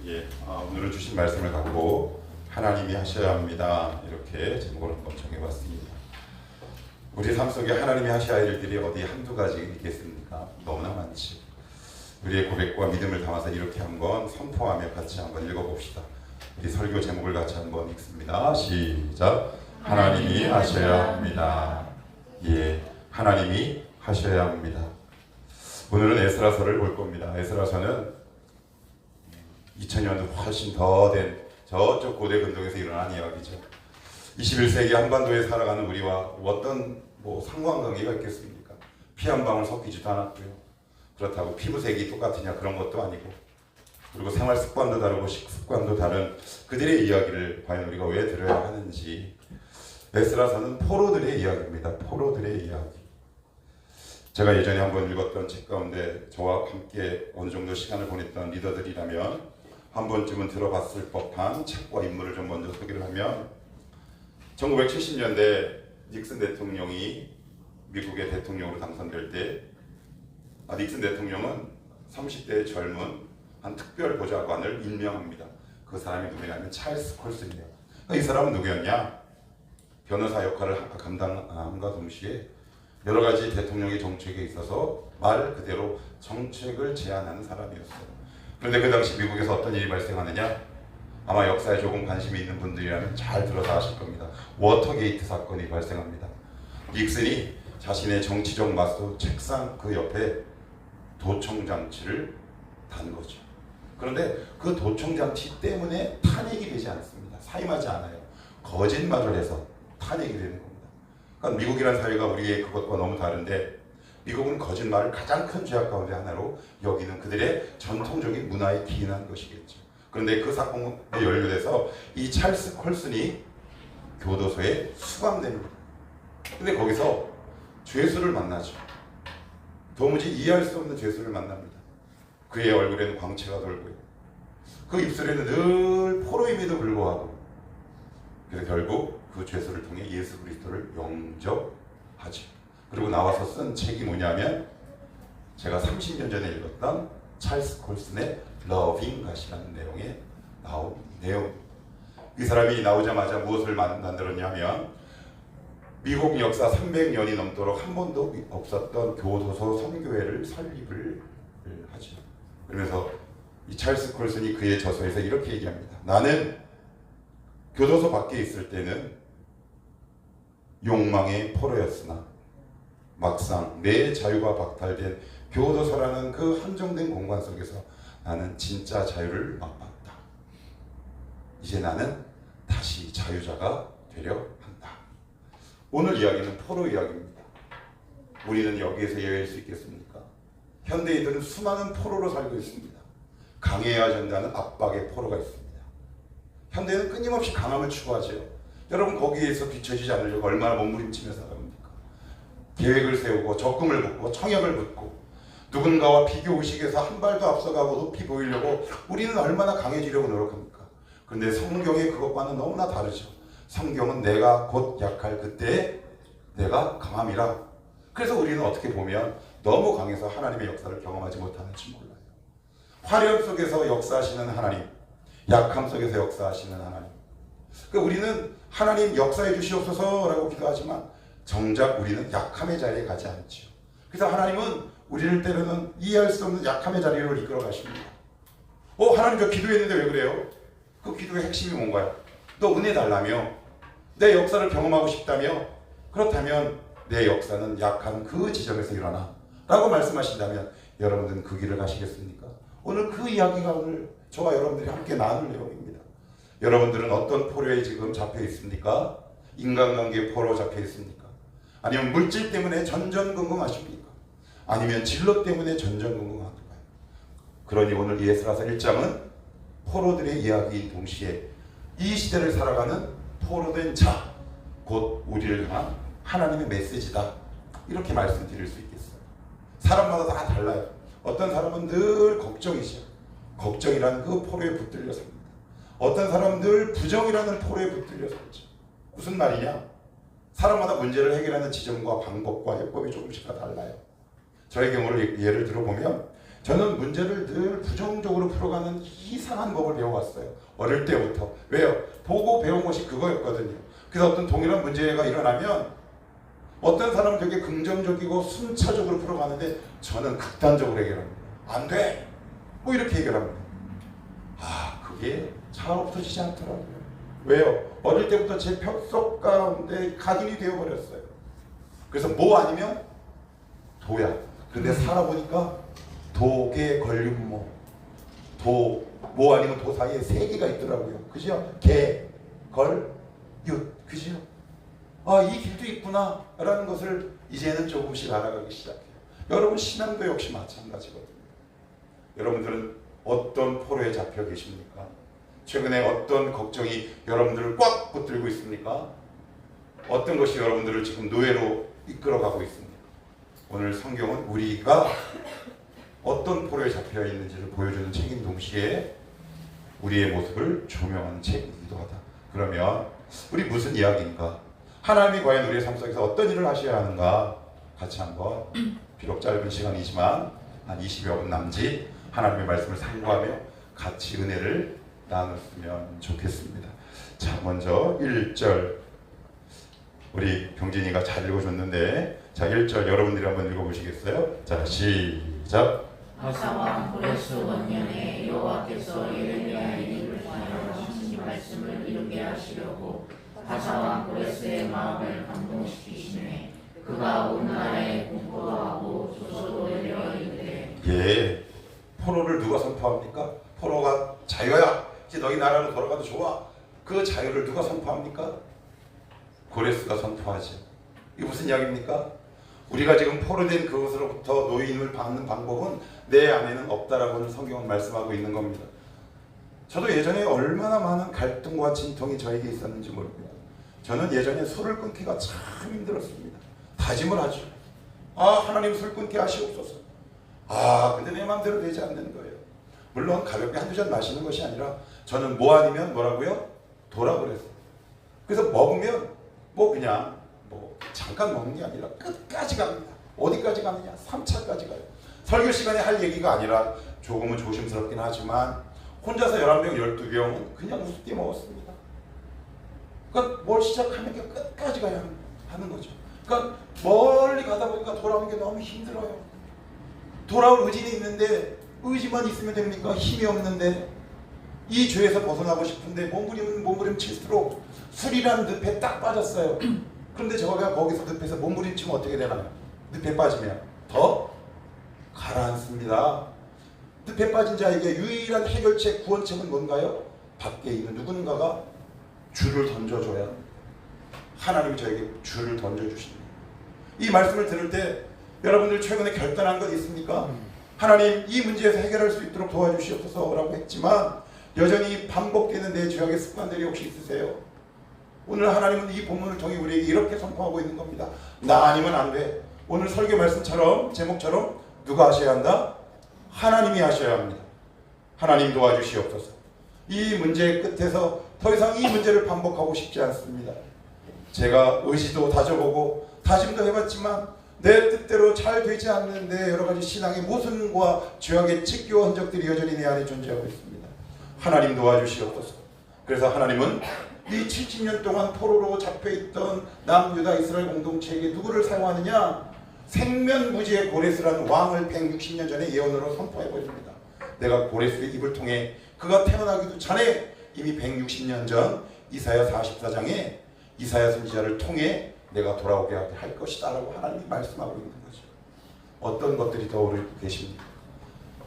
오늘은 주신 말씀을 갖고 하나님이 하셔야 합니다. 이렇게 제목을 한번 정해봤습니다. 우리 삶 속에 하나님이 하셔야 할 일들이 어디 한두 가지 있겠습니까? 너무나 많지. 우리의 고백과 믿음을 담아서 이렇게 한번 선포하며 같이 한번 읽어봅시다. 우리 설교 제목을 같이 한번 읽습니다. 시작. 하나님이 하셔야 합니다. 하나님이 하셔야 합니다. 오늘은 에스라서를 볼 겁니다. 에스라서는 2000년 훨씬 더 된 저쪽 고대 근동에서 일어난 이야기죠. 21세기 한반도에 살아가는 우리와 어떤 상관관계가 있겠습니까? 피 한 방울 섞이지도 않았고요. 그렇다고 피부색이 똑같으냐 그런 것도 아니고, 그리고 생활 습관도 다르고 식습관도 다른 그들의 이야기를 과연 우리가 왜 들어야 하는지. 에스라서는 포로들의 이야기입니다. 포로들의 이야기. 제가 예전에 한번 읽었던 책 가운데 저와 함께 어느 정도 시간을 보냈던 리더들이라면 한 번쯤은 들어봤을 법한 책과 인물을 좀 먼저 소개를 하면, 1970년대 닉슨 대통령이 미국의 대통령으로 당선될 때 닉슨 대통령은 30대의 젊은 한 특별 보좌관을 임명합니다. 그 사람이 누구냐면 찰스 콜슨이에요. 이 사람은 누구였냐? 변호사 역할을 감당함과 동시에 여러 가지 대통령의 정책에 있어서 말 그대로 정책을 제안하는 사람이었어요. 그런데 그 당시 미국에서 어떤 일이 발생하느냐? 아마 역사에 조금 관심이 있는 분들이라면 잘 들어서 아실 겁니다. 워터게이트 사건이 발생합니다. 닉슨이 자신의 정치적 마수 책상 그 옆에 도청장치를 단 거죠. 그런데 그 도청장치 때문에 탄핵이 되지 않습니다. 사임하지 않아요. 거짓말을 해서 탄핵이 되는 겁니다. 그러니까 미국이라는 사회가 우리의 그것과 너무 다른데, 미국은 거짓말을 가장 큰 죄악 가운데 하나로 여기는 그들의 전통적인 문화에 기인한 것이겠죠. 그런데 그 사건에 연루돼서 이 찰스 콜슨이 교도소에 수감됩니다. 근데 거기서 죄수를 만나죠. 도무지 이해할 수 없는 죄수를 만납니다. 그의 얼굴에는 광채가 돌고요. 그 입술에는 늘 포로임에도 불구하고, 그래서 결국 그 죄수를 통해 예수 그리스도를 영접하죠. 그리고 나와서 쓴 책이 뭐냐면 제가 30년 전에 읽었던 찰스 콜슨의 러빙 갓이라는 내용에 나온 내용. 이 사람이 나오자마자 무엇을 만들었냐면, 미국 역사 300년이 넘도록 한 번도 없었던 교도소 선교회를 설립을 하죠. 그러면서 이 찰스 콜슨이 그의 저서에서 이렇게 얘기합니다. 나는 교도소 밖에 있을 때는 욕망의 포로였으나 막상 내 자유가 박탈된 교도소라는 그 한정된 공간 속에서 나는 진짜 자유를 맛봤다. 이제 나는 다시 자유자가 되려 한다. 오늘 이야기는 포로 이야기입니다. 우리는 여기에서 예외일 수 있겠습니까? 현대인들은 수많은 포로로 살고 있습니다. 강해야 된다는 압박의 포로가 있습니다. 현대인은 끊임없이 강함을 추구하죠. 여러분, 거기에서 뒤처지지 않으려고 얼마나 몸부림치며 살아갑니까? 계획을 세우고 적금을 붓고 청약을 붓고 누군가와 비교 의식에서 한 발도 앞서가고 높이 보이려고 우리는 얼마나 강해지려고 노력합니까? 그런데 성경의 그것과는 너무나 다르죠. 성경은 내가 곧 약할 그때 내가 강함이라. 그래서 우리는 어떻게 보면 너무 강해서 하나님의 역사를 경험하지 못하는지 몰라요. 화려함 속에서 역사하시는 하나님, 약함 속에서 역사하시는 하나님. 우리는 하나님 역사해 주시옵소서라고 기도하지만 정작 우리는 약함의 자리에 가지 않죠. 그래서 하나님은 우리를 때로는 이해할 수 없는 약함의 자리로 이끌어 가십니다. 하나님 저 기도했는데 왜 그래요? 그 기도의 핵심이 뭔가요? 너 은혜 달라며? 내 역사를 경험하고 싶다며? 그렇다면 내 역사는 약한 그 지점에서 일어나 라고 말씀하신다면 여러분들은 그 길을 가시겠습니까? 오늘 그 이야기가 오늘 저와 여러분들이 함께 나눌 내용입니다. 여러분들은 어떤 포로에 지금 잡혀 있습니까? 인간관계 포로 잡혀 있습니까? 아니면 물질 때문에 전전긍긍하십니까? 아니면 진로 때문에 전전긍긍하는가요? 그러니 오늘 에스라서 1장은 포로들의 이야기인 동시에 이 시대를 살아가는 포로된 자, 곧 우리를 향한 하나님의 메시지다. 이렇게 말씀드릴 수 있겠어요. 사람마다 다 달라요. 어떤 사람은 늘 걱정이죠. 걱정이라는 그 포로에 붙들려 삽니다. 어떤 사람은 늘 부정이라는 포로에 붙들려 살죠. 무슨 말이냐? 사람마다 문제를 해결하는 지점과 방법과 해법이 조금씩 다 달라요. 저의 경우를 예를 들어보면 저는 문제를 늘 부정적으로 풀어가는 이상한 법을 배워왔어요. 어릴 때부터. 왜요? 보고 배운 것이 그거였거든요. 그래서 어떤 동일한 문제가 일어나면 어떤 사람은 되게 긍정적이고 순차적으로 풀어가는데 저는 극단적으로 해결합니다. 안 돼! 뭐 이렇게 해결합니다. 그게 잘 없어지지 않더라고요. 왜요? 어릴 때부터 제 뼛속 가운데 각인이 되어버렸어요. 그래서 뭐 아니면 도야. 근데 살아보니까 독에 걸림모, 뭐 아니면 도 사이에 세 개가 있더라고요. 그죠? 개, 걸, 윷. 그죠? 이 길도 있구나 라는 것을 이제는 조금씩 알아가기 시작해요. 여러분 신앙도 역시 마찬가지거든요. 여러분들은 어떤 포로에 잡혀 계십니까? 최근에 어떤 걱정이 여러분들을 꽉 붙들고 있습니까? 어떤 것이 여러분들을 지금 노예로 이끌어가고 있습니까? 오늘 성경은 우리가 어떤 포로에 잡혀 있는지를 보여주는 책인 동시에 우리의 모습을 조명하는 책이기도 하다. 그러면 우리 무슨 이야기인가? 하나님이 과연 우리의 삶 속에서 어떤 일을 하셔야 하는가? 같이 한번 비록 짧은 시간이지만 한 20여 분 남짓 하나님의 말씀을 상고하며 같이 은혜를 나눴으면 좋겠습니다. 자, 먼저 1절 우리 병진이가 잘 읽어줬는데, 자 1절 여러분들이 한번 읽어보시겠어요? 자 시작. 바사왕 고레스 원년에 여호와께서 예레미야의 입을 통하여 하신 말씀을 이루게 하시려고 바사왕 고레스의 마음을 감동시키시매 그가 온 나라에 공포하고 조소도 내려 이르되. 예, 포로를 누가 선포합니까? 포로가 자유야, 이제 너희 나라로 돌아가도 좋아. 그 자유를 누가 선포합니까? 고레스가 선포하죠. 이게 무슨 이야기입니까? 우리가 지금 포로된 그것으로부터 노임을 받는 방법은 내 안에는 없다라고는 성경은 말씀하고 있는 겁니다. 저도 예전에 얼마나 많은 갈등과 진통이 저에게 있었는지 모릅니다. 저는 예전에 술을 끊기가 참 힘들었습니다. 다짐을 하죠. 하나님 술 끊게 하시옵소서. 근데 내 마음대로 되지 않는 거예요. 물론 가볍게 한두 잔 마시는 것이 아니라 저는 뭐 아니면 뭐라고요? 도라 그랬어요. 그래서 먹으면 그냥 잠깐 먹는 게 아니라 끝까지 갑니다. 어디까지 가느냐? 3차까지 가요. 설교 시간에 할 얘기가 아니라 조금은 조심스럽긴 하지만 혼자서 11병, 12병은 그냥 우습게 먹었습니다. 그러니까 뭘 시작하는 게 끝까지 가야 하는 거죠. 그러니까 멀리 가다 보니까 돌아오는 게 너무 힘들어요. 돌아올 의지는 있는데 의지만 있으면 됩니까? 힘이 없는데 이 죄에서 벗어나고 싶은데 몸부림칠수록 술이라는 늪에 딱 빠졌어요. 그런데 저가 거기서 늪에서 몸부림치면 어떻게 되나요? 늪에 빠지면 더 가라앉습니다. 늪에 빠진 자에게 유일한 해결책, 구원책은 뭔가요? 밖에 있는 누군가가 줄을 던져줘야 합니다. 하나님이 저에게 줄을 던져주십니다. 이 말씀을 들을 때 여러분들 최근에 결단한 것 있습니까? 하나님 이 문제에서 해결할 수 있도록 도와주시옵소서 라고 했지만 여전히 반복되는 내 죄악의 습관들이 혹시 있으세요? 오늘 하나님은 이 본문을 통해 우리에게 이렇게 선포하고 있는 겁니다. 나 아니면 안 돼. 오늘 설교 말씀처럼 제목처럼 누가 하셔야 한다? 하나님이 하셔야 합니다. 하나님 도와주시옵소서. 이 문제의 끝에서 더 이상 이 문제를 반복하고 싶지 않습니다. 제가 의지도 다져보고 다짐도 해봤지만 내 뜻대로 잘 되지 않는데 여러 가지 신앙의 모순과 죄악의 찢겨 흔적들이 여전히 내 안에 존재하고 있습니다. 하나님 도와주시옵소서. 그래서 하나님은 이 70년 동안 포로로 잡혀있던 남유다 이스라엘 공동체에게 누구를 사용하느냐? 생면부지의 고레스라는 왕을 160년 전에 예언으로 선포해버립니다. 내가 고레스의 입을 통해 그가 태어나기도 전에 이미 160년 전 이사야 44장에 이사야 선지자를 통해 내가 돌아오게 할 것이다 라고 하나님이 말씀하고 있는 거죠. 어떤 것들이 떠오르고 계십니까?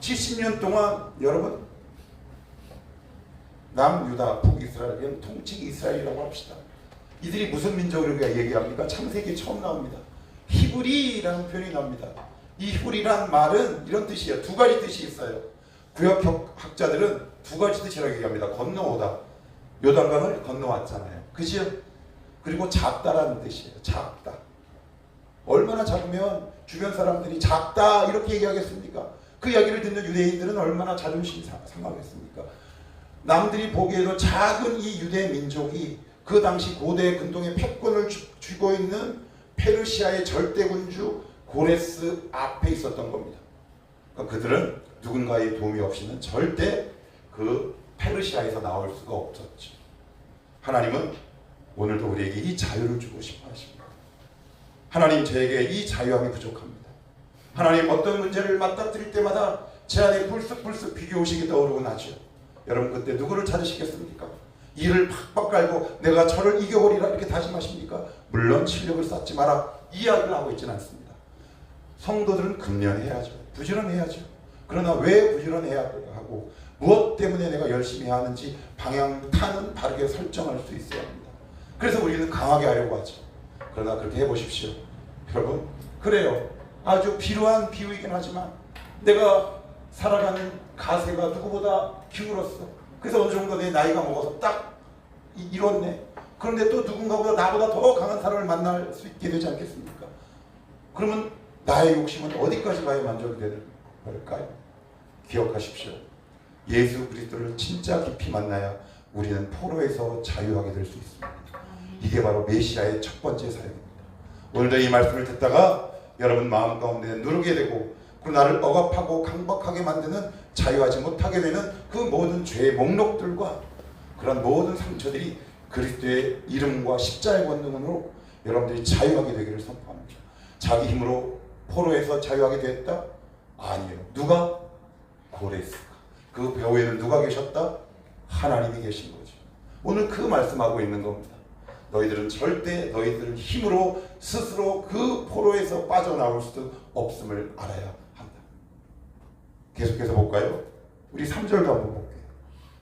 70년 동안 여러분 남유다, 북이스라엘, 통칭 이스라엘이라고 합시다. 이들이 무슨 민족으로 얘기합니까? 창세기에 처음 나옵니다. 히브리라는 표현이 나옵니다. 이 히브리란 말은 이런 뜻이에요. 두 가지 뜻이 있어요. 구역학자들은 두 가지 뜻이라고 얘기합니다. 건너오다. 요단강을 건너왔잖아요. 그죠? 그리고 작다라는 뜻이에요. 작다. 얼마나 작으면 주변 사람들이 작다 이렇게 얘기하겠습니까? 그 이야기를 듣는 유대인들은 얼마나 자존심이 상하겠습니까? 남들이 보기에도 작은 이 유대 민족이 그 당시 고대 근동의 패권을 쥐고 있는 페르시아의 절대군주 고레스 앞에 있었던 겁니다. 그러니까 그들은 누군가의 도움이 없이는 절대 그 페르시아에서 나올 수가 없었죠. 하나님은 오늘도 우리에게 이 자유를 주고 싶어 하십니다. 하나님, 저에게 이 자유함이 부족합니다. 하나님, 어떤 문제를 맞닥뜨릴 때마다 제 안에 불쑥불쑥 비교의식이 떠오르곤 하죠. 여러분, 그때 누구를 찾으시겠습니까? 이를 팍팍 깔고 내가 저를 이겨버리라 이렇게 다짐하십니까? 물론 실력을 쌓지 마라 이 이야기를 하고 있지는 않습니다. 성도들은 금련해야죠. 부지런해야죠. 그러나 왜 부지런해야 하고 무엇 때문에 내가 열심히 해야 하는지 방향타는 바르게 설정할 수 있어야 합니다. 그래서 우리는 강하게 하려고 하죠. 그러나 그렇게 해보십시오. 여러분, 그래요. 아주 비루한 비유이긴 하지만 내가 살아가는 가세가 누구보다 기울었어. 그래서 어느 정도 내 나이가 먹어서 딱 이뤘네. 그런데 또 누군가보다 나보다 더 강한 사람을 만날 수 있게 되지 않겠습니까? 그러면 나의 욕심은 어디까지 가야 만족이 되는 걸까요? 기억하십시오. 예수 그리스도를 진짜 깊이 만나야 우리는 포로에서 자유하게 될 수 있습니다. 이게 바로 메시아의 첫 번째 사역입니다. 오늘도 이 말씀을 듣다가 여러분 마음 가운데 누르게 되고 그 나를 억압하고 강박하게 만드는 자유하지 못하게 되는 그 모든 죄의 목록들과 그런 모든 상처들이 그리스도의 이름과 십자가의 권능으로 여러분들이 자유하게 되기를 선포합니다. 자기 힘으로 포로에서 자유하게 됐다? 아니요. 누가? 고레스가. 그 배후에는 누가 계셨다? 하나님이 계신 거죠. 오늘 그 말씀하고 있는 겁니다. 너희들은 절대 너희들 힘으로 스스로 그 포로에서 빠져나올 수 없음을 알아야 한다. 계속해서 볼까요? 우리 3절도 한번 볼게요.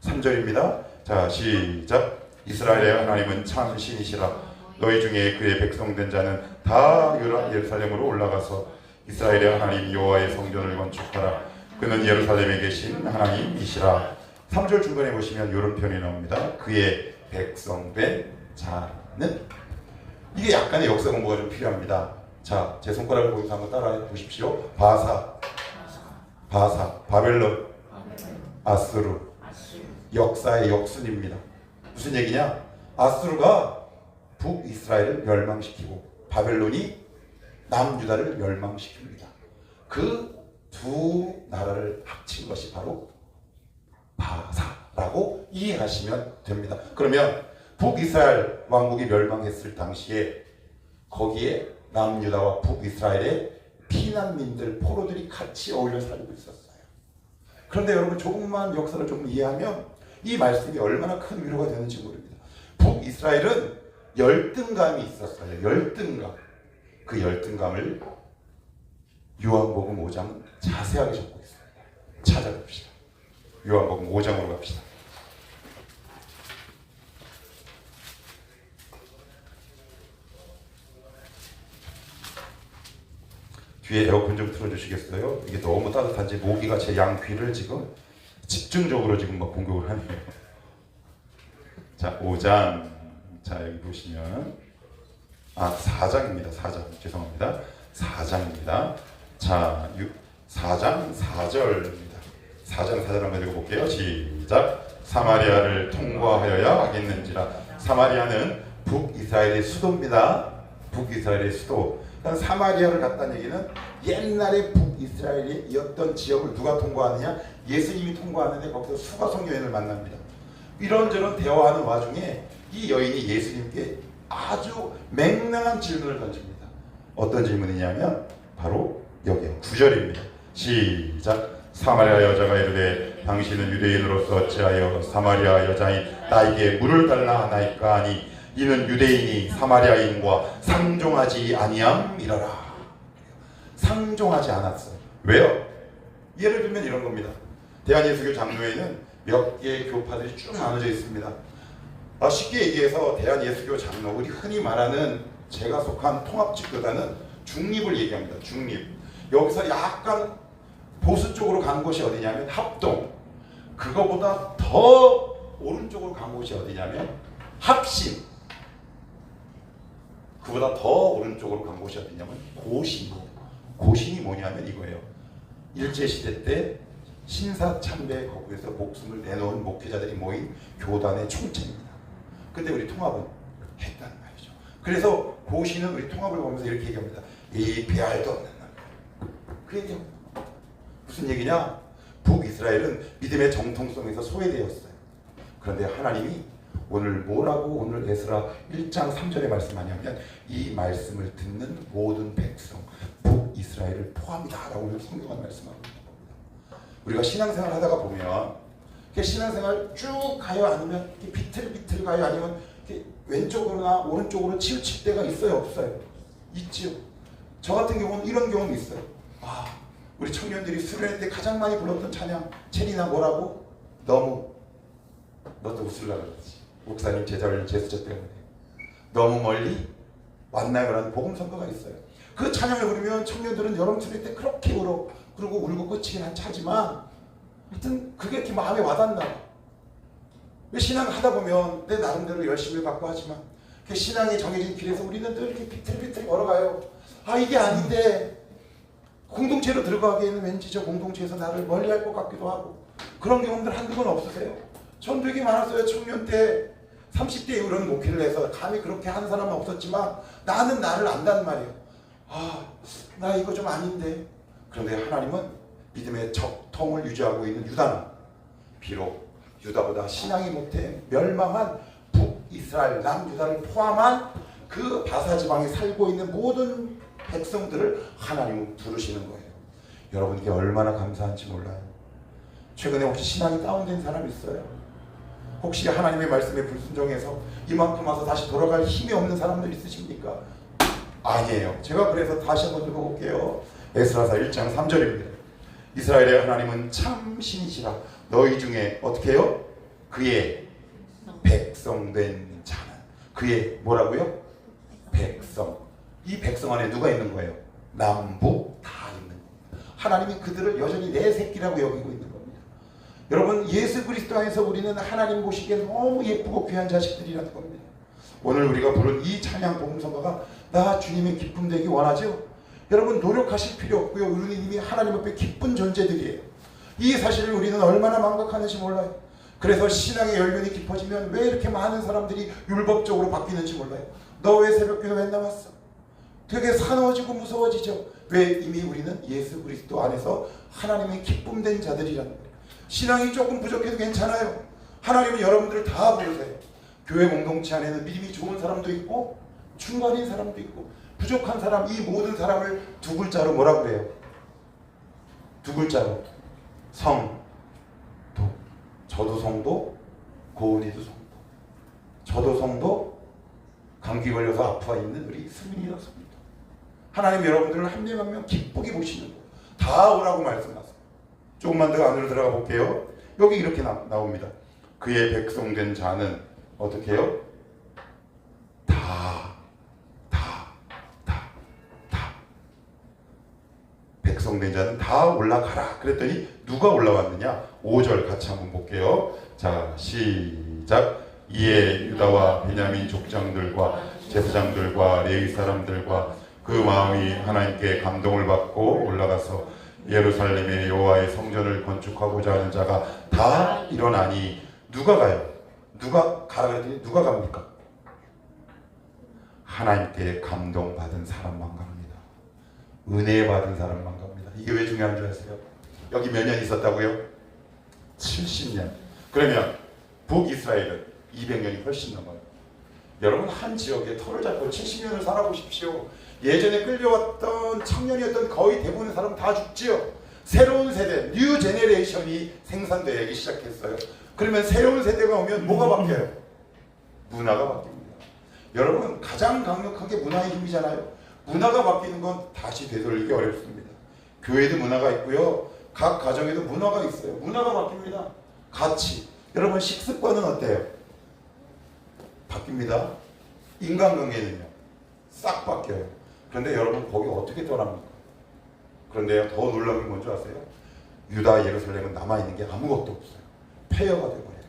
3절입니다. 자, 시작. 이스라엘의 하나님은 참 신이시라. 너희 중에 그의 백성된 자는 다 예루살렘으로 올라가서 이스라엘의 하나님 여호와의 성전을 건축하라. 그는 예루살렘에 계신 하나님이시라. 3절 중간에 보시면 이런 표현이 나옵니다. 그의 백성된 자는. 이게 약간의 역사 공부가 좀 필요합니다. 자, 제 손가락을 보면서 한번 따라해 보십시오. 바사, 바벨론, 아수르. 역사의 역순입니다. 무슨 얘기냐? 아수르가 북이스라엘을 멸망시키고 바벨론이 남유다를 멸망시킵니다. 그 두 나라를 합친 것이 바로 바사라고 이해하시면 됩니다. 그러면 북이스라엘 왕국이 멸망했을 당시에 거기에 남유다와 북이스라엘의 피난민들, 포로들이 같이 어울려 살고 있었어요. 그런데 여러분, 조금만 역사를 좀 이해하면 이 말씀이 얼마나 큰 위로가 되는지 모릅니다. 북이스라엘은 열등감이 있었어요. 열등감. 그 열등감을 요한복음 5장은 자세하게 적고 있습니다. 찾아봅시다. 요한복음 5장으로 갑시다. 뒤에 에어컨 좀 틀어주시겠어요? 이게 너무 따뜻한지 모기가 제 양 귀를 지금 집중적으로 지금 막 공격을 하네요. 자, 5장. 자, 여기 보시면 4장입니다. 4장. 죄송합니다. 4장입니다. 자, 4장 4절입니다. 4장 4절 한번 읽어볼게요. 시작. 사마리아를 통과하여야 하겠는지라. 사마리아는 북이스라엘의 수도입니다. 북이스라엘의 수도. 사마리아를 갔다는 얘기는 옛날에 북이스라엘이었던 지역을 누가 통과하느냐? 예수님이 통과하는데 거기서 수가성 여인을 만납니다. 이런저런 대화하는 와중에 이 여인이 예수님께 아주 맹랑한 질문을 던집니다. 어떤 질문이냐면 바로 여기요. 9절입니다. 시작. 사마리아 여자가 이르되 당신은 유대인으로서 어찌하여 사마리아 여자인 나에게 물을 달라 하나이까 하니 이는 유대인이 사마리아인과 상종하지 아니함이라라. 상종하지 않았어. 왜요? 예를 들면 이런 겁니다. 대한예수교 장로회는 몇 개의 교파들이 쭉 나눠져 있습니다. 쉽게 얘기해서 대한예수교 장로, 우리 흔히 말하는 제가 속한 통합직교단은 중립을 얘기합니다. 중립. 여기서 약간 보수 쪽으로 간 곳이 어디냐면 합동. 그거보다 더 오른쪽으로 간 곳이 어디냐면 합심. 그보다 더 오른쪽으로 간 곳이 어디냐면 고신. 고신이 뭐냐면 이거예요. 일제시대 때 신사참배 거기에서 목숨을 내놓은 목회자들이 모인 교단의 총체입니다. 근데 우리 통합은 했다는 말이죠. 그래서 고신은 우리 통합을 보면서 이렇게 얘기합니다. 이 배알도 없는 날. 그 얘기합니다. 무슨 얘기냐? 북이스라엘은 믿음의 정통성에서 소외되었어요. 그런데 하나님이 오늘 뭐라고 오늘 에스라 1장 3절에 말씀하냐면 이 말씀을 듣는 모든 백성 북이스라엘을 포함이다 라고 성경은 말씀하고 있는 겁니다. 우리가 신앙생활 하다가 보면 신앙생활 쭉 가요? 아니면 비틀비틀 가요? 아니면 왼쪽으로나 오른쪽으로 치우칠 때가 있어요? 없어요? 있지요. 저 같은 경우는 이런 경우는 있어요. 우리 청년들이 수련회 때 가장 많이 불렀던 찬양 체리나 뭐라고? 너무 너도 웃으려고 그러지. 목사님 제자를 제스처 때문에 너무 멀리 왔나요? 라는 복음선거가 있어요. 그 찬양을 부르면 청년들은 여름 수련회 때 그렇게 울어. 그리고 울고 끝이긴 한 차지만 하여튼 그게 이렇게 마음에 와닿나. 신앙을 하다 보면 내 나름대로 열심히 갖고 하지만 신앙이 정해진 길에서 우리는 늘 이렇게 비틀비틀 걸어가요. 이게 아닌데 공동체로 들어가기에는 왠지 저 공동체에서 나를 멀리할 것 같기도 하고 그런 경험들 한두 번 없으세요? 전 되게 많았어요. 청년 때 30대 이후로는 목회를 해서 감히 그렇게 하는 사람은 없었지만 나는 나를 안단 말이에요. 나 이거 좀 아닌데. 그런데 하나님은 믿음의 적통을 유지하고 있는 유다는 비록 유다보다 신앙이 못해 멸망한 북이스라엘 남유다를 포함한 그 바사지방에 살고 있는 모든 백성들을 하나님은 부르시는 거예요. 여러분 이게 얼마나 감사한지 몰라요. 최근에 혹시 신앙이 다운된 사람 있어요? 혹시 하나님의 말씀에 불순종해서 이만큼 와서 다시 돌아갈 힘이 없는 사람들 있으십니까? 아니에요. 제가 그래서 다시 한번 읽어볼게요. 에스라서 1장 3절입니다. 이스라엘의 하나님은 참 신이시라. 너희 중에 어떻게 해요? 그의 백성된 자는. 그의 뭐라고요? 백성. 이 백성 안에 누가 있는 거예요? 남북 다 있는 겁니다. 하나님이 그들을 여전히 내 새끼라고 여기고 있는 겁니다. 여러분 예수 그리스도 안에서 우리는 하나님 보시기에 너무 예쁘고 귀한 자식들이라는 겁니다. 오늘 우리가 부른 이 찬양 복음성가가 나 주님의 기쁨 되기 원하죠? 여러분 노력하실 필요 없고요. 우리는 이미 하나님 앞에 기쁜 존재들이에요. 이 사실을 우리는 얼마나 망각하는지 몰라요. 그래서 신앙의 열면이 깊어지면 왜 이렇게 많은 사람들이 율법적으로 바뀌는지 몰라요. 너 왜 새벽기도 맨날 왔어? 되게 사나워지고 무서워지죠. 왜? 이미 우리는 예수 그리스도 안에서 하나님의 기쁨된 자들이라는 거예요. 신앙이 조금 부족해도 괜찮아요. 하나님은 여러분들을 다 부르세요. 교회 공동체 안에는 믿음이 좋은 사람도 있고 중간인 사람도 있고 부족한 사람, 이 모든 사람을 두 글자로 뭐라 그래요? 두 글자로 성도. 저도 성도, 고은이도 성도. 저도 성도, 감기 걸려서 아파 있는 우리 수민이도 성도. 하나님 여러분들을 한 명 한 명 기쁘게 보시는 거예요. 다 오라고 말씀하세요. 조금만 더 안으로 들어가 볼게요. 여기 이렇게 나옵니다. 그의 백성된 자는 어떻게 해요? 다 백성된 자는 다 올라가라. 그랬더니 누가 올라왔느냐? 5절 같이 한번 볼게요. 자, 시작. 이에 유다와 베냐민 족장들과 제사장들과 레위 사람들과 그 마음이 하나님께 감동을 받고 올라가서 예루살렘의 여호와의 성전을 건축하고자 하는 자가 다 일어나니 누가 가요? 누가 가라 그랬더니 누가 갑니까? 하나님께 감동받은 사람만 갑니다. 은혜 받은 사람만 갑니다. 이게 왜 중요한 줄 아세요? 여기 몇 년 있었다고요? 70년. 그러면 북이스라엘은 200년이 훨씬 넘어요. 여러분 한 지역에 터를 잡고 70년을 살아보십시오. 예전에 끌려왔던 청년이었던 거의 대부분의 사람 다 죽지요. 새로운 세대, 뉴 제네레이션이 생산되기 시작했어요. 그러면 새로운 세대가 오면 뭐가 바뀌어요? 문화가 바뀝니다. 여러분 가장 강력하게 문화의 힘이잖아요. 문화가 바뀌는 건 다시 되돌리기 어렵습니다. 교회도 문화가 있고요. 각 가정에도 문화가 있어요. 문화가 바뀝니다. 가치. 여러분 식습관은 어때요? 바뀝니다. 인간관계는요? 싹 바뀌어요. 그런데 여러분 거기 어떻게 떠납니까? 그런데 더 놀라운 게 뭔지 아세요? 유다 예루살렘은 남아있는 게 아무것도 없어요. 폐허가 되어버려요.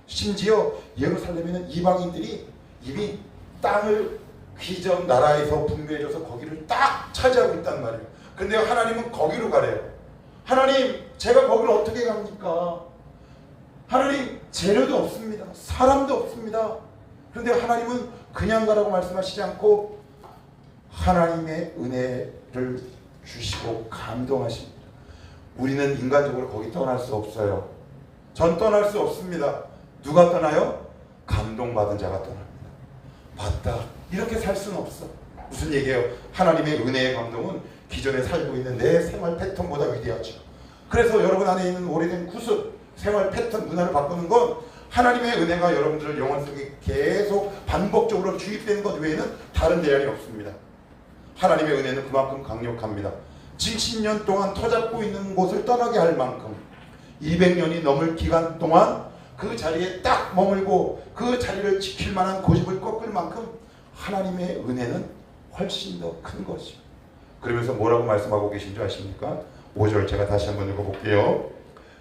심지어 예루살렘에는 이방인들이 이미 땅을 귀전 나라에서 분배해줘서 거기를 딱 차지하고 있단 말이에요. 근데 하나님은 거기로 가래요. 하나님 제가 거기를 어떻게 갑니까? 하나님 재료도 없습니다. 사람도 없습니다. 그런데 하나님은 그냥 가라고 말씀하시지 않고 하나님의 은혜를 주시고 감동하십니다. 우리는 인간적으로 거기 떠날 수 없어요. 전 떠날 수 없습니다. 누가 떠나요? 감동받은 자가 떠납니다. 맞다. 이렇게 살 수는 없어. 무슨 얘기예요? 하나님의 은혜의 감동은 기존에 살고 있는 내 생활 패턴보다 위대하죠. 그래서 여러분 안에 있는 오래된 구습, 생활 패턴, 문화를 바꾸는 건 하나님의 은혜가 여러분들 영혼 속에 계속 반복적으로 주입되는 것 외에는 다른 대안이 없습니다. 하나님의 은혜는 그만큼 강력합니다. 70년 동안 터잡고 있는 곳을 떠나게 할 만큼 200년이 넘을 기간 동안 그 자리에 딱 머물고 그 자리를 지킬 만한 고집을 꺾을 만큼 하나님의 은혜는 훨씬 더 큰 것이죠. 그러면서 뭐라고 말씀하고 계신 줄 아십니까? 5절 제가 다시 한번 읽어볼게요.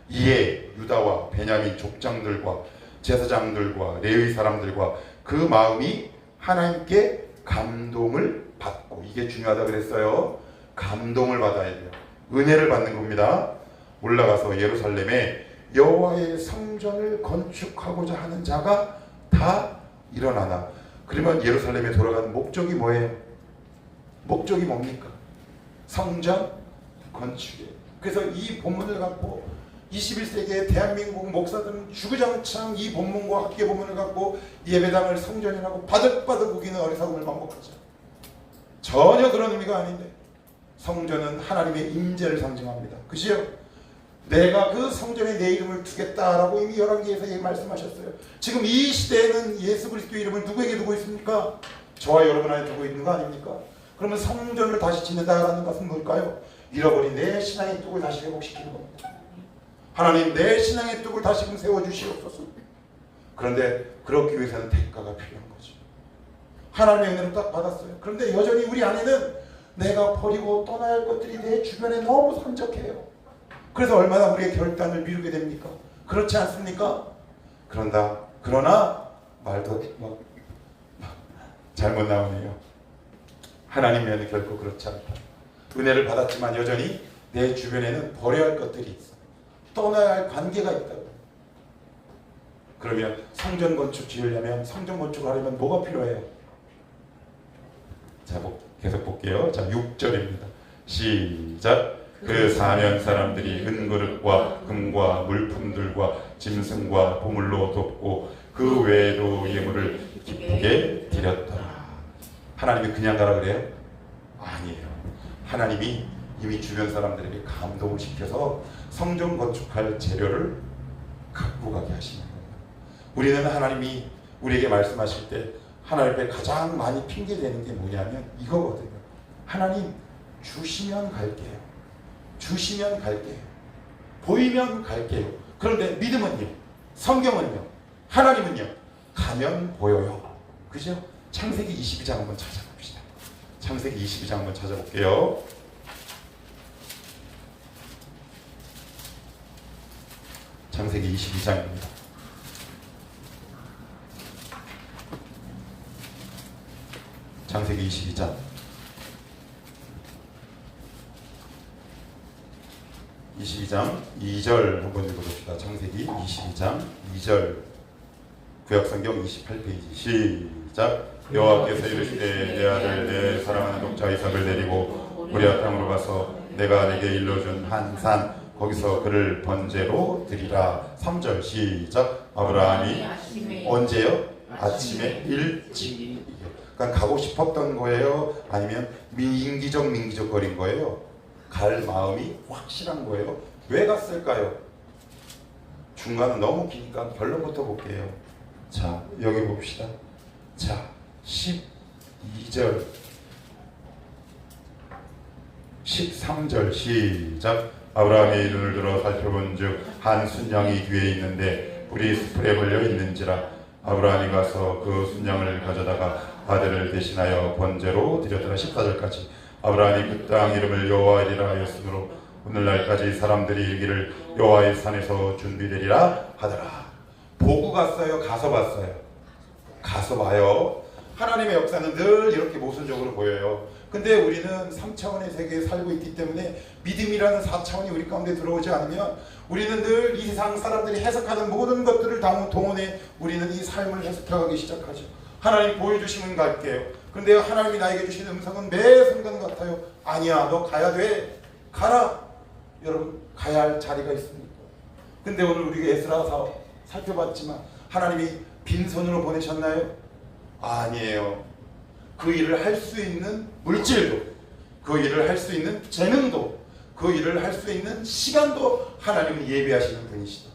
이에 유다와 베냐민 족장들과 제사장들과 레위 사람들과 그 마음이 하나님께 감동을 받고, 이게 중요하다 그랬어요. 감동을 받아야 돼요. 은혜를 받는 겁니다. 올라가서 예루살렘에 여호와의 성전을 건축하고자 하는 자가 다 일어나나. 그러면 예루살렘에 돌아가는 목적이 뭐예요? 목적이 뭡니까? 성전 건축이에요. 그래서 이 본문을 갖고 21세기의 대한민국 목사들은 주구장창 이 본문과 학계 본문을 갖고 예배당을 성전이라고 바득바득 우기는 어리석음을 반복하죠. 전혀 그런 의미가 아닌데, 성전은 하나님의 임재를 상징합니다. 그죠? 내가 그 성전에 내 이름을 두겠다라고 이미 열왕기에서 말씀하셨어요. 지금 이 시대에는 예수 그리스도의 이름을 누구에게 두고 있습니까? 저와 여러분 안에 두고 있는 거 아닙니까? 그러면 성전을 다시 짓는다라는 것은 뭘까요? 잃어버린 내 신앙의 뚝을 다시 회복시키는 겁니다. 하나님, 내 신앙의 뚝을 다시금 세워주시옵소서. 그런데 그렇기 위해서는 대가가 필요한 거죠. 하나님의 은혜를 딱 받았어요. 그런데 여전히 우리 안에는 내가 버리고 떠나야 할 것들이 내 주변에 너무 산적해요. 그래서 얼마나 우리의 결단을 미루게 됩니까? 그렇지 않습니까? 그러나 말도 잘못 나오네요. 하나님의 은혜는 결코 그렇지 않다. 은혜를 받았지만 여전히 내 주변에는 버려야 할 것들이 있어. 떠나야 할 관계가 있다고. 그러면 성전 건축 지으려면, 성전 건축을 하려면 뭐가 필요해요? 자, 계속 볼게요. 자, 6절입니다. 시작. 그 사면 사람들이 은그릇과 금과 물품들과 짐승과 보물로 돕고 그 외에도 예물을 기쁘게 드렸더라. 하나님이 그냥 가라 그래요? 아니에요. 하나님이 이미 주변 사람들에게 감동을 시켜서 성전 건축할 재료를 갖고 가게 하시는 거예요. 우리는 하나님이 우리에게 말씀하실 때 하나님 앞에 가장 많이 핑계대는 게 뭐냐면 이거거든요. 하나님, 주시면 갈게요. 주시면 갈게요. 보이면 갈게요. 그런데 믿음은요? 성경은요? 하나님은요? 가면 보여요. 그죠? 창세기 22장 한번 찾아봅시다. 창세기 22장 한번 찾아볼게요. 창세기 22장입니다. 창세기 22장 22장 2절 한번 읽어봅시다. 창세기 22장 2절, 구약성경 28페이지 시작. 여호와께서 이르시되 내 아들 내 사랑하는 독자 이삭을 데리고 모리아 땅으로 가서 내가 내게 일러준 한 산 거기서 그를 번제로 드리라. 3절 시작. 아브라함이 언제요? 아침에 일찍. 그러니까 가고 싶었던 거예요? 아니면 민기적 거린 거예요? 갈 마음이 확실한 거예요. 왜 갔을까요? 중간은 너무 기니까 결론부터 볼게요. 자, 여기 봅시다. 자, 12절 13절 시작. 아브라함이 눈을 들어 살펴본 즉 한 순양이 뒤에 있는데 불이 숯불에 걸려 있는지라. 아브라함이 가서 그 순양을 가져다가 아들을 대신하여 번제로 드렸더라. 14절까지. 아브라함이 그 땅 이름을 여호와이라 하였으므로 오늘날까지 사람들이 이르기를 여호와의 산에서 준비되리라 하더라. 보고 갔어요? 가서 봤어요? 가서 봐요. 하나님의 역사는 늘 이렇게 모순적으로 보여요. 근데 우리는 3차원의 세계에 살고 있기 때문에 믿음이라는 4차원이 우리 가운데 들어오지 않으면 우리는 늘 이 세상 사람들이 해석하는 모든 것들을 동원해 우리는 이 삶을 해석해가기 시작하죠. 하나님 보여주시면 갈게요. 근데 하나님이 나에게 주신 음성은 매 순간 같아요. 아니야, 너 가야 돼. 가라. 여러분 가야 할 자리가 있습니까? 근데 오늘 우리가 에스라서 살펴봤지만 하나님이 빈손으로 보내셨나요? 아니에요. 그 일을 할 수 있는 물질도, 그 일을 할 수 있는 재능도, 그 일을 할 수 있는 시간도 하나님은 예비하시는 분이시다.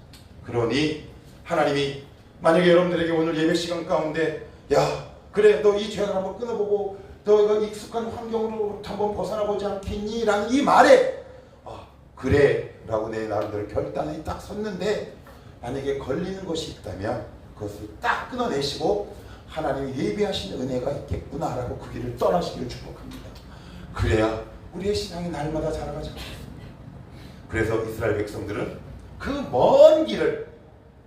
그러니 하나님이 만약에 여러분들에게 오늘 예배 시간 가운데 야 그래 너 이 죄악을 한번 끊어보고 너 이거 익숙한 환경으로 한번 벗어나보지 않겠니? 라는 이 말에 그래 라고 내 나름대로 결단이 딱 섰는데 만약에 걸리는 것이 있다면 그것을 딱 끊어내시고 하나님이 예비하신 은혜가 있겠구나 라고 그 길을 떠나시기를 축복합니다. 그래야 우리의 신앙이 날마다 자라가지 않습니다. 그래서 이스라엘 백성들은 그 먼 길을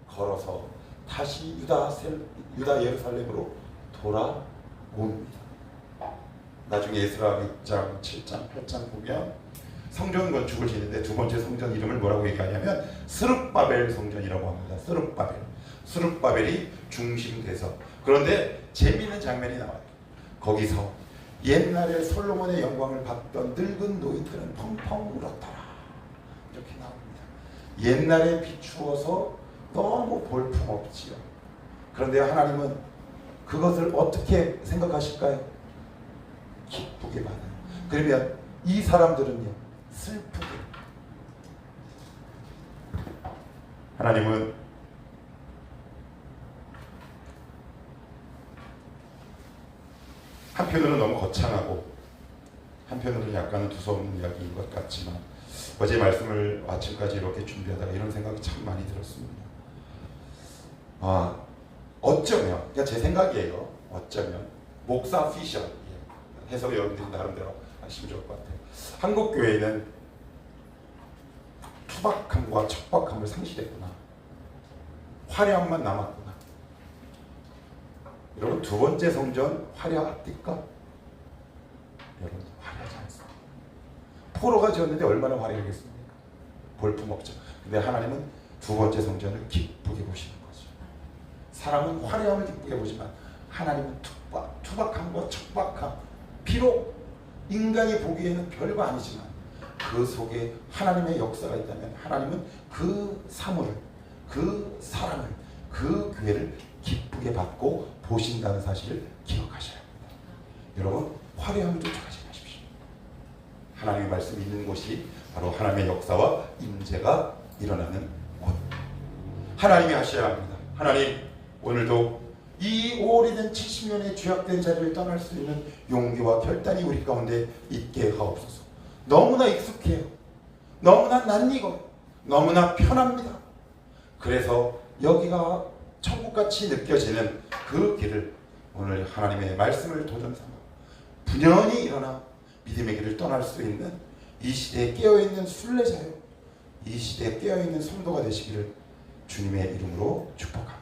걸어서 다시 유다 예루살렘으로 돌아옵니다. 나중에 에스라 6장, 7장, 8장 보면 성전 건축을 짓는데 두 번째 성전 이름을 뭐라고 얘기하냐면 스룹바벨 성전이라고 합니다. 스룹바벨이 중심돼서. 그런데 재미있는 장면이 나와요. 거기서 옛날에 솔로몬의 영광을 받던 늙은 노인들은 펑펑 울었더라 이렇게 나옵니다. 옛날에 비추어서 너무 볼품없지요. 그런데 하나님은 그것을 어떻게 생각하실까요? 기쁘게 받아요. 그러면 이 사람들은요 슬프게. 하나님은 한편으로는 너무 거창하고 한편으로는 약간 두서없는 이야기인 것 같지만 어제 말씀을 아침까지 이렇게 준비하다가 이런 생각이 참 많이 들었습니다. 어쩌면, 그러니까 제 생각이에요. 어쩌면 목사 피셔 해석 여러분들이 나름대로 하시면 좋을 것 같아요. 한국 교회는 투박함과 척박함을 상실했구나. 화려함만 남았구나. 여러분 두 번째 성전 화려합니까? 여러분 화려하지 않습니다. 포로가 지었는데 얼마나 화려하겠습니까? 볼품없죠. 근데 하나님은 두 번째 성전을 기쁘게 보시는 거죠. 사람은 화려함을 기쁘게 보지만 하나님은 투박함과 척박함, 비록 인간이 보기에는 별거 아니지만 그 속에 하나님의 역사가 있다면 하나님은 그 사물을, 그 사람을, 그 교회를 기쁘게 받고 보신다는 사실을 기억하셔야 합니다. 여러분 화려함을 쫓아가지 마십시오. 하나님의 말씀이 있는 곳이 바로 하나님의 역사와 임재가 일어나는 곳. 하나님이 하셔야 합니다. 하나님 오늘도 이 오래된 70년의 죄악된 자리를 떠날 수 있는 용기와 결단이 우리 가운데 있게 하옵소서. 너무나 익숙해요. 너무나 낯익어요. 너무나 편합니다. 그래서 여기가 천국같이 느껴지는 그 길을 오늘 하나님의 말씀을 도전삼아 분연히 일어나 믿음의 길을 떠날 수 있는 이 시대에 깨어있는 순례자요, 이 시대에 깨어있는 성도가 되시기를 주님의 이름으로 축복합니다.